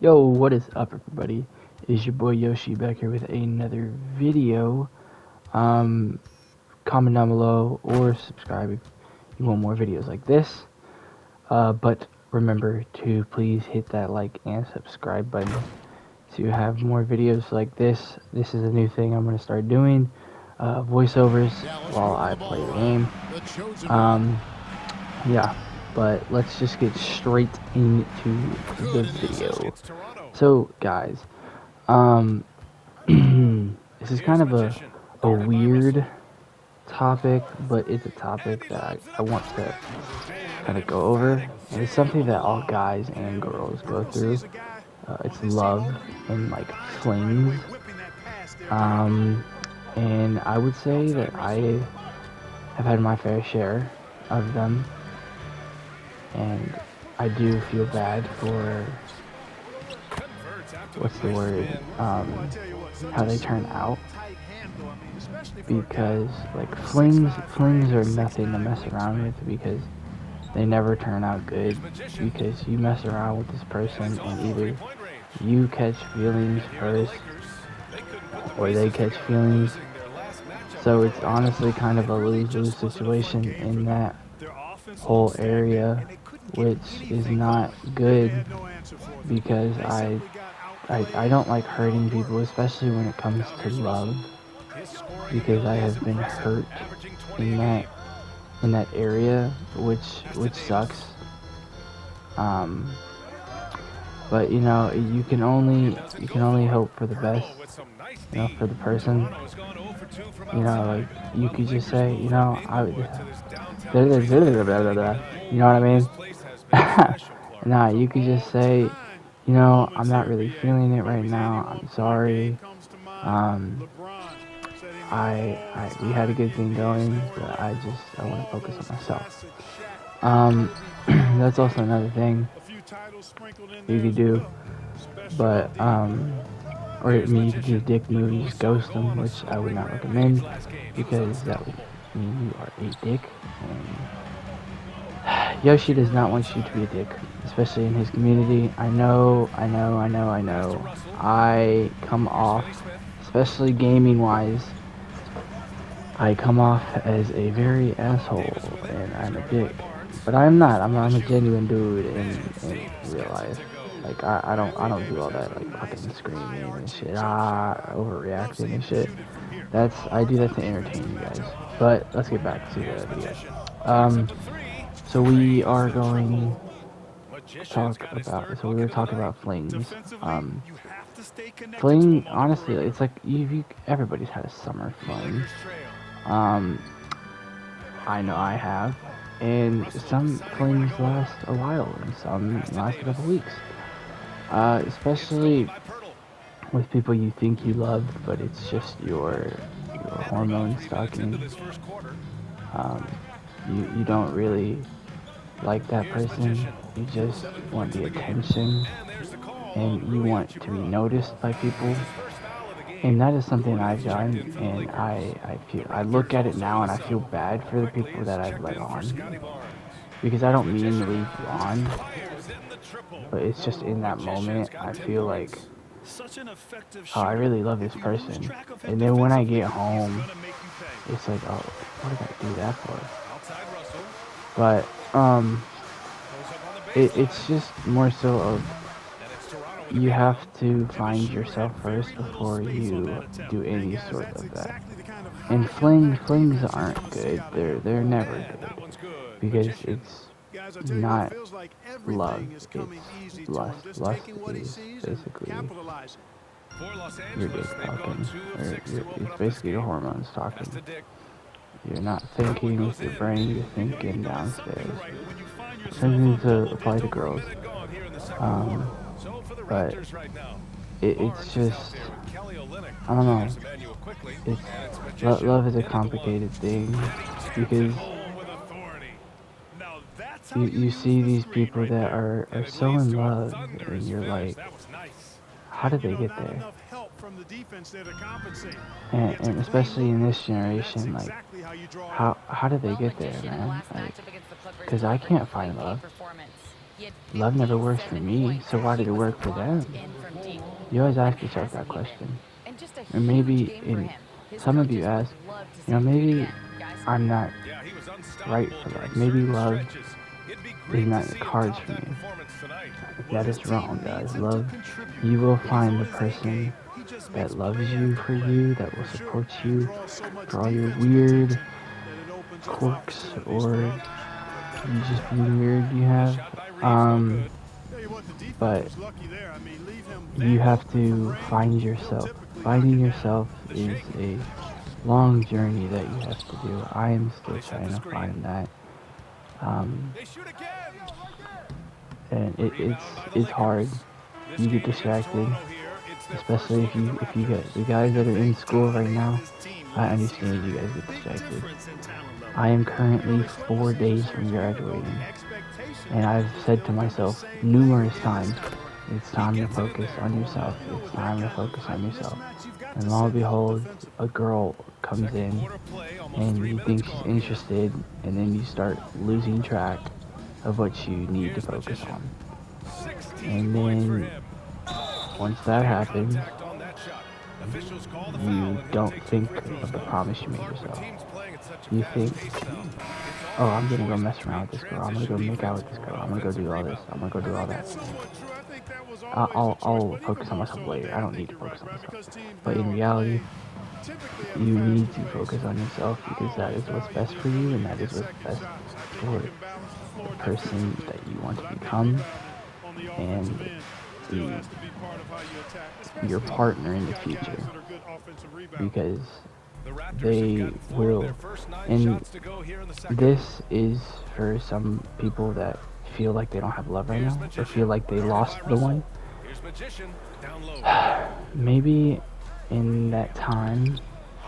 Yo, what is up, everybody? It is your boy Yoshi back here with another video. Um, Comment down below or subscribe if you want more videos like this. But remember to please hit that like and subscribe button to have more videos like this. This is a new thing I'm going to start doing. Voiceovers while I play the game. Um, yeah, but let's just get straight into the video. So, guys, Um, this is kind of a weird topic, but it's a topic that I want to kind of go over. And it's something that all guys and girls go through. It's love and like flings. Um, and I would say that I have had my fair share of them. And I do feel bad for, what's the word, how they turn out, because like flings are nothing to mess around with, because they never turn out good, because you mess around with this person and either you catch feelings first or they catch feelings. So it's honestly kind of a lose-lose situation in that whole area, which is not good, because I don't like hurting people, especially when it comes to love, because I have been hurt in that area, which sucks. Um, but you can only hope for the best, for the person. Like you could just say, you know what I mean? Nah, you could just say, I'm not really feeling it right now. I'm sorry. Um, we had a good thing going, but I want to focus on myself. That's also another thing you could do, but or I mean, you could do a dick move and just ghost them, which I would not recommend, because that would mean you are a dick, and Yoshi does not want you to be a dick, especially in his community. I know. I come off, especially gaming wise, I come off as a very asshole, and I'm a dick. But I'm not. I'm a genuine dude in real life. Like I don't do all that like fucking screaming and shit, overreacting and shit. I do that to entertain you guys. But let's get back to the video. So we are going to talk about. So we were talking about flings. Fling. Honestly, it's like everybody's had a summer fling. Um, I know I have, and some flings last a while, and some last a couple weeks. Especially with people you think you love, but it's just your hormones talking. Um, you don't really like that person. You just want the attention, and you want to be noticed by people. And that is something I've done, and I look at it now and I feel bad for the people that I've let on, because I don't mean to leave you on, but it's just in that moment I feel like, oh, I really love this person, and then when I get home, it's like, oh, what did I do that for? But it's just more so of, you have to find yourself first before you do any sort of that. And flings aren't good. They're never good, because it's not love. It's lust. Lust is basically your dick talking, or it's basically your hormones talking. You're not thinking with your brain. You're thinking downstairs. Something to apply to girls. But it's just, I don't know. Love is a complicated thing, because you see these people that are so in love, and you're like, how did they get there? And especially in this generation, like, how did they get there, man? Like, because I can't find love. love never works for me, so why did it work for them? You always ask yourself that question. And maybe in some of you ask, maybe I'm not right for love. Maybe love is not in the cards for me. That is wrong, guys. Love, you will find the person that loves you for you, that will support you for all your weird quirks or you just being weird you have. But you have to find yourself. Finding yourself is a long journey that you have to do. I am still trying to find that. And it's hard. You get distracted, especially if you get the guys that are in school right now. I understand you guys get distracted. I am currently 4 days from graduating, and I've said to myself numerous times, it's time to focus on yourself. It's time to focus on yourself. And lo and behold, a girl comes in, and you think she's interested, and then you start losing track of what you need to focus on. And then, once that happens, you don't think of the promise you made yourself. You think, oh, I'm gonna go mess around with this girl. I'm gonna go make out with this girl. I'm gonna go do all this. I'm gonna go do all that. I'll focus on myself later. I don't need to focus on myself. But in reality, you need to focus on yourself because that is what's best for you and that is what's best for the person that you want to become and your partner in the future, because they will. And this is for some people that feel like they don't have love right now or feel like they lost the one. Maybe in that time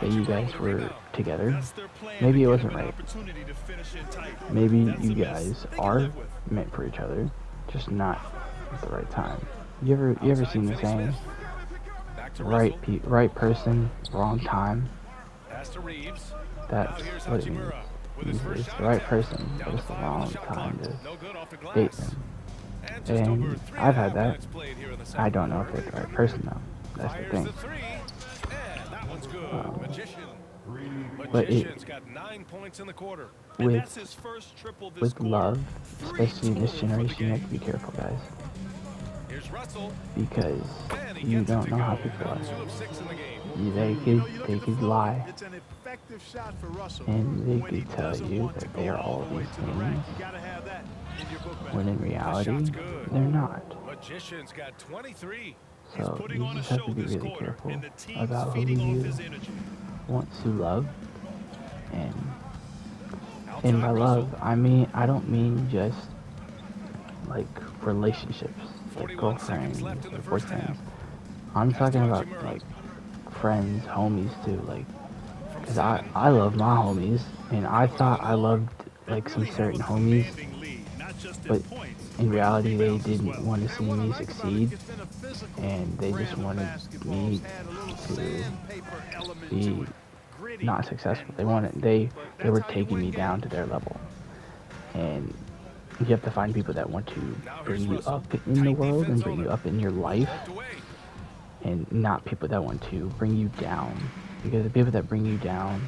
that you guys were together, maybe it wasn't right. Maybe you guys are meant for each other, just not at the right time. You ever seen the saying, right person, wrong time? That's what it means. Usually it's the right person, but it's the wrong time to date them. And I've had that. I don't know if it's the right person though. That's the thing. But with love, especially in this generation, you have to be careful, guys. Because you don't know how people are. They could lie. And they could tell you that they are all these things, when in reality, they're not. So you just have to be really careful about who you want to love. And by love, I don't mean just like relationships, like girlfriends or boyfriends. I'm talking about like friends, homies too, like, cause I love my homies, and I thought I loved like some certain homies, but in reality they didn't want to see me succeed, and they just wanted me to be not successful. They were taking me down to their level, and you have to find people that want to bring you up in the world and bring you up in your life, and not people that want to bring you down. Because the people that bring you down,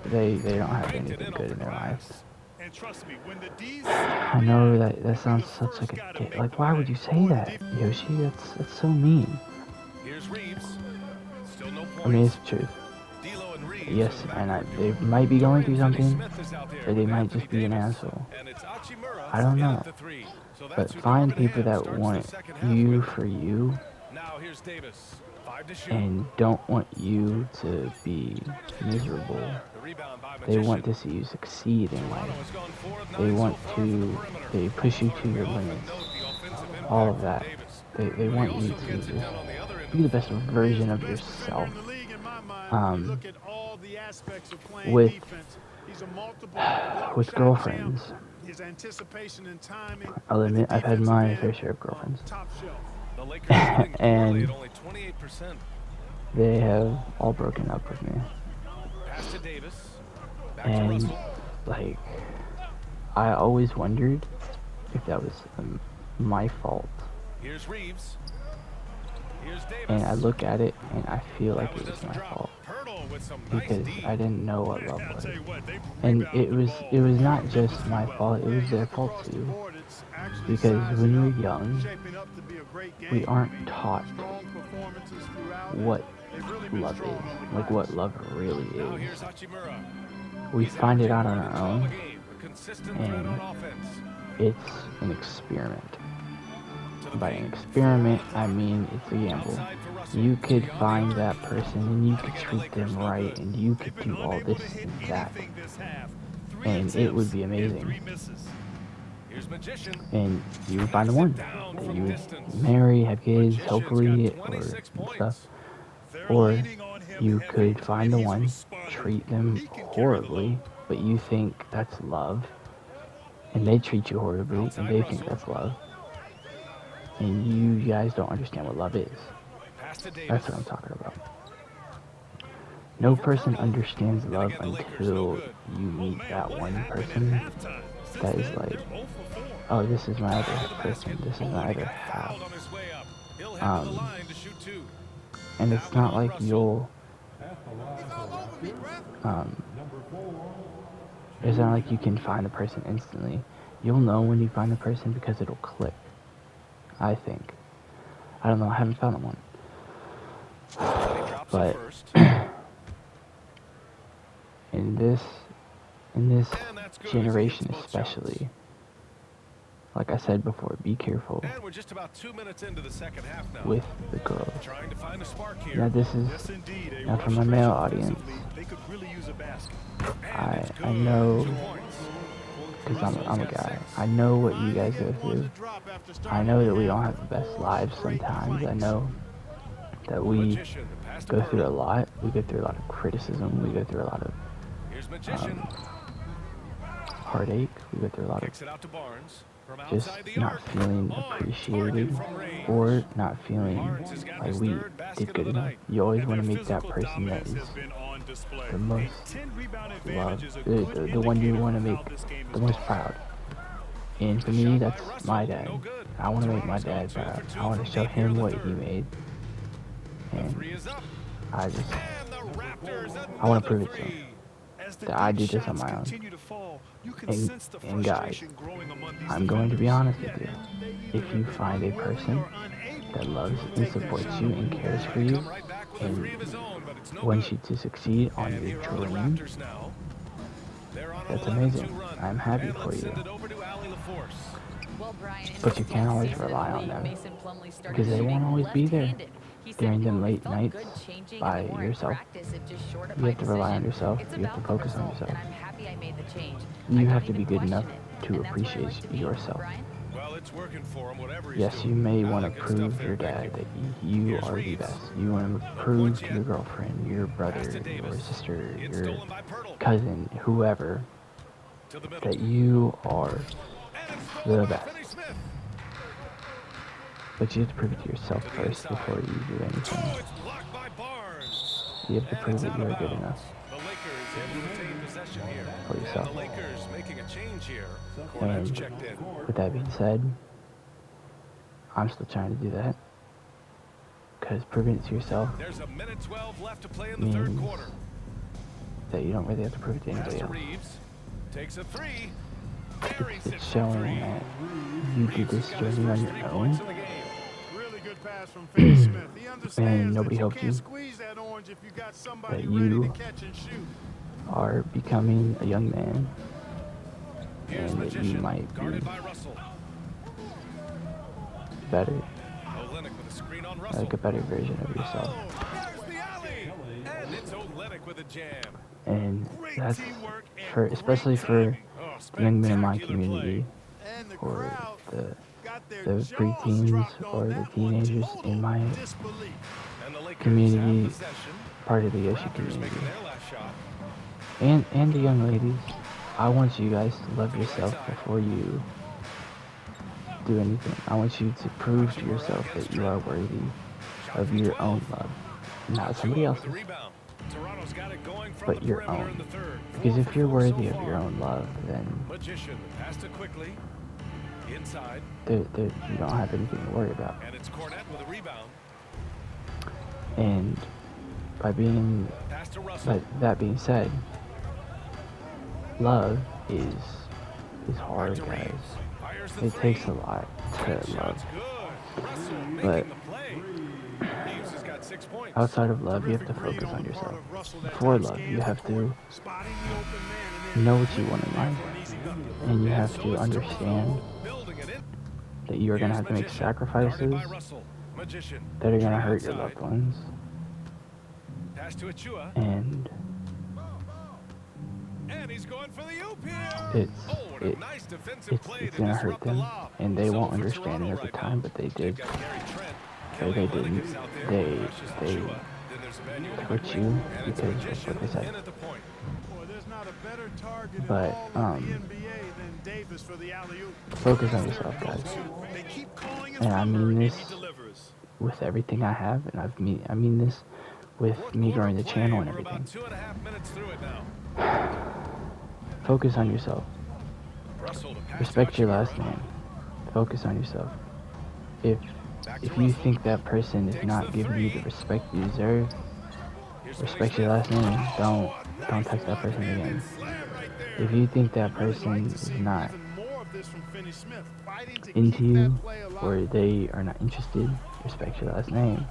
they don't have anything good in their lives. I know that sounds such like a dick. Like, why would you say that, Yoshi? That's so mean. I mean, it's the truth. Yes, and they might be going through something, or they might just be an asshole. I don't know. But find people that want you for you, and don't want you to be miserable. They want to see you succeed in life. They push you to your limits. All of that. They want you to just be the best version of yourself. With girlfriends, I'll admit I've had my fair share of girlfriends. And they have all broken up with me. And like, I always wondered if that was my fault. Here's Reeves. Here's Davis. And I look at it and I feel like it was my fault because I didn't know what love was. And it was not just my fault, it was their fault too. Because when we're young, we aren't taught what love is, like what love really is. We find it out on our own, and it's an experiment. By an experiment, I mean it's a gamble. You could find that person and you could treat them right and you could do all this and that, and it would be amazing. And you would find the one that you would marry, have kids, hopefully, or stuff. Or you could find the one, treat them horribly, but you think that's love, and they treat you horribly, and they think that's love. And you guys don't understand what love is. That's what I'm talking about. No person understands love until you meet that one person that is like, oh, this is my other person, this is my other half. And it's not like you'll, it's not like you can find the person instantly. You'll know when you find the person because it'll click. I think. I don't know, I haven't found one. But in this generation especially, like I said before, be careful we're just about 2 minutes into the second half now. with the girls. Trying to find a spark here. Now this is now for my male audience. I know, because I'm a guy, I know what you guys go through. I know that we don't have the best lives sometimes. I know that we go through a lot. We go through a lot of criticism. We go through a lot of heartache. We go through a lot of just not feeling appreciated or not feeling like we did good enough. You always want to make that person that is the most loved, the one you want to make the most proud. And for me, that's my dad. I want to make my dad proud. I want to show him what he made. And I want to prove it to him that I did this on my own. And guys, I'm going to be honest with you. If you find a person that loves and supports you and cares for you and wants you to succeed on your dream, that's amazing. I'm happy for you. But you can't always rely on them because they won't always be there during them late nights by yourself. You have to rely on yourself. You have to focus on yourself. You have to be good enough to appreciate yourself. Yes, you may want to prove your dad that you are the best. You want to prove to your girlfriend, your brother, your sister, your cousin, whoever, that you are the best. But you have to prove it to yourself first before you do anything. You have to prove that you are good enough for yourself. And with that being said, I'm still trying to do that. Because proving it to yourself means that you don't really have to prove it to anybody else. It's showing that you did this journey on your own. And nobody helped you. That you are becoming a young man. And that you might be better. Like a better version of yourself. And that's for, especially for the young men in my community, or the preteens or the teenagers in my community, part of the Yoshi community, and the young ladies. I want you guys to love yourself before you do anything. I want you to prove to yourself that you are worthy of your own love, not somebody else's. Toronto's got it going from but the your perimeter own. in the third. Because 4 if for you're 4 so worthy of far. your own love, then Magician, the pass to quickly. Inside. you don't have anything to worry about. And it's Cornette with a rebound. And Pass to Russell. but that being said, love is hard, To guys. Reeves. Fires the It three. takes a lot to That shot's love. good. Russell But making the play. Reeves has got 6 points. outside of love, you have to focus on yourself. Before love, you have to know what you want in life, and you have to understand Building it in. that you are going to have to make Here's Magician, guarded sacrifices by Russell. Magician. that are going to to hurt your outside. loved ones, Pass to Achua. and And he's going for the oop here. it's Oh, what a nice defensive play it's to going to hurt disrupt the them, lob. and they So won't for understand Toronto it at the right time, now, but they they've did. got Gary Trent. Or Kelly they Olynyk didn't. is out there. They Rushes they Achua. Then there's Emmanuel hurt Quickly, you and it's because of Magician what they said. in at the point. Boy, there's not a better target But, in all of the NBA than Davis for the alley-oop. Focus on yourself, guys. They keep calling his And I number, mean and this he delivers. with everything I have, and I mean this with Fourth me quarter growing the play, channel and we're everything. about 2.5 minutes through it now. Focus on yourself. Russell to pass Respect to your Achua. last name. Focus on yourself. If Back to if you Russell. think that person is Takes not the giving you three. the respect you deserve, Here's respect Finney your Smith. last name. Oh, Don't nice text that person one-handed again. slam right there. If you think that I'd really person like to is see not even more of this from Finney Smith, fighting to into keep you, that play alive. or they are not interested, respect your last name.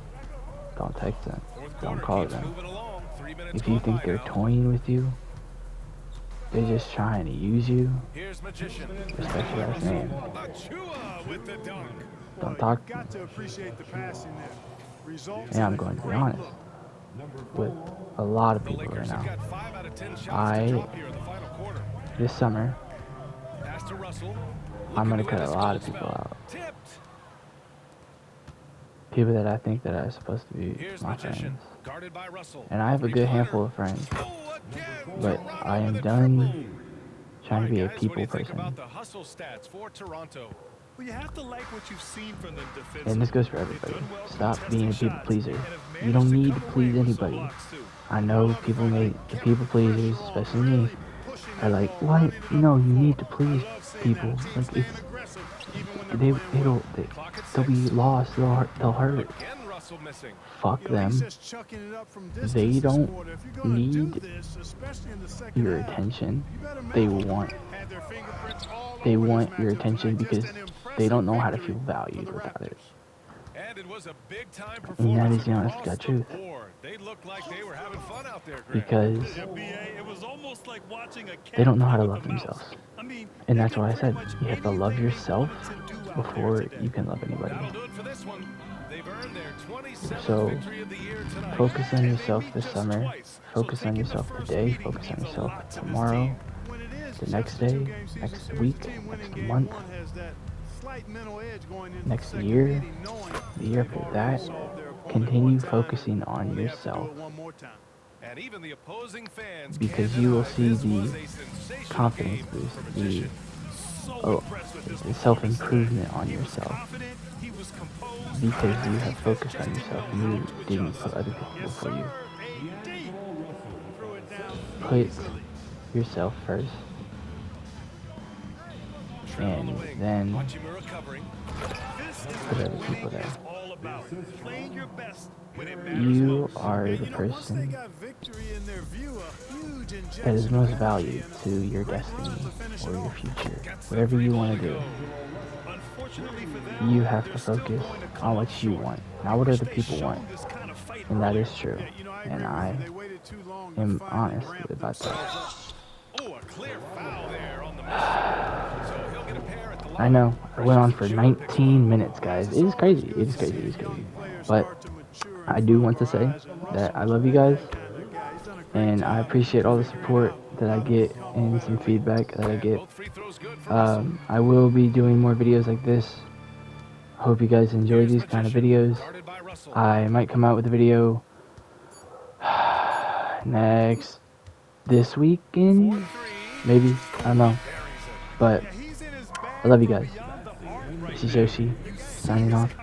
Don't text them. Fourth Don't quarter call keeps them. moving along. 3 minutes If you gone think by they're now. toying with you, they're just trying to use you, Here's Magician. respect your last name. Achua with the dunk. Don't Boy, talk. you've got to appreciate the passing there. Results And I'm in a going to be great honest look. with a lot of The people right Lakers have now. got 5 out of 10 shots I- to drop here in the final quarter. This summer, Pass to Russell. I'm Looking gonna to cut win a lot this of people spell. out. Tipped. People that I think that are supposed to be Here's my Magician. friends. Guarded by Russell. And I have a good Three-pointer. handful of friends, Oh, again, but Toronto I am with a done triple. trying to be a All right, guys, what do people you think person. about the hustle stats for Toronto? Well, you have to like what you've seen from them defensively. And this goes for They've everybody. done well Stop contesting being a people shots pleaser. and have You don't managed need to come please away with some anybody. blocks, too. I know people make the people pleasers, especially me, are like, what? No, you need to please people. Like it's they'll be lost. They'll hurt. Again, Russell missing. Fuck them. They don't need your attention. They want your attention because they don't know how to feel valued without it. And it was a big time And that performance is the honest across to God the truth. board. They looked like they were having fun out there, Greg. Because It was almost like watching a they don't know how to cat love play with a themselves. mouse. I mean, And they that's can why I pretty said much you have to love anything they yourself want to do out there before today. you can love anybody. That'll do it for this one. They've earned their 27th So, victory of the year tonight. focus on And they yourself beat this just summer. twice. Focus So on taking the yourself first today. meeting Focus on means a yourself lot to this tomorrow, team. When it is the just next a day, two-game season next series, week, the team winning next game month, one has that slight mental edge going into next the second year, meeting, knowing the year they've after already that. solved their opponent Continue one time, focusing on only have to do yourself, it one more time. And even the opposing fans because can't you will deny see this the was a sensational confidence game boost, for the Magician. the self-improvement on yourself, because you have focused on yourself and you didn't put other people before you. Put yourself first, Trent on the and wing. then Watch him recovering. put other people there. All about playing your best when it matters You most. are And the you know, once they person got victory in their view, a huge that injection is of most energy valued and a to your great destiny run to finish or it your off. future. Gets the Whatever free you ball want to to do, go. Unfortunately for them, you have to they're still focus going to come on up what you short. want, not what Wish other they people showed want. this kind of fight And that earlier. is true. Yeah, you know, I And agree with I you. They waited too long to am finally honest ramp about that. themselves up. Oh, a clear foul there on the miss. So he'll get a pair at the line. I know, I went on for Precious 19 minutes, guys. It is crazy. It is crazy. It is crazy. But I do want to say that I love you guys, and I appreciate all the support that I get and some feedback that I get. Both free throws good for Russell. I will be doing more videos like this. Hope you guys enjoy Here's these kind of Magician, videos. guarded by Russell. I might come out with a video this weekend, 4-3. maybe. I don't know. Buries it. But He's in his bag I love you guys. beyond the arc right This is there. Yoshi, signing off.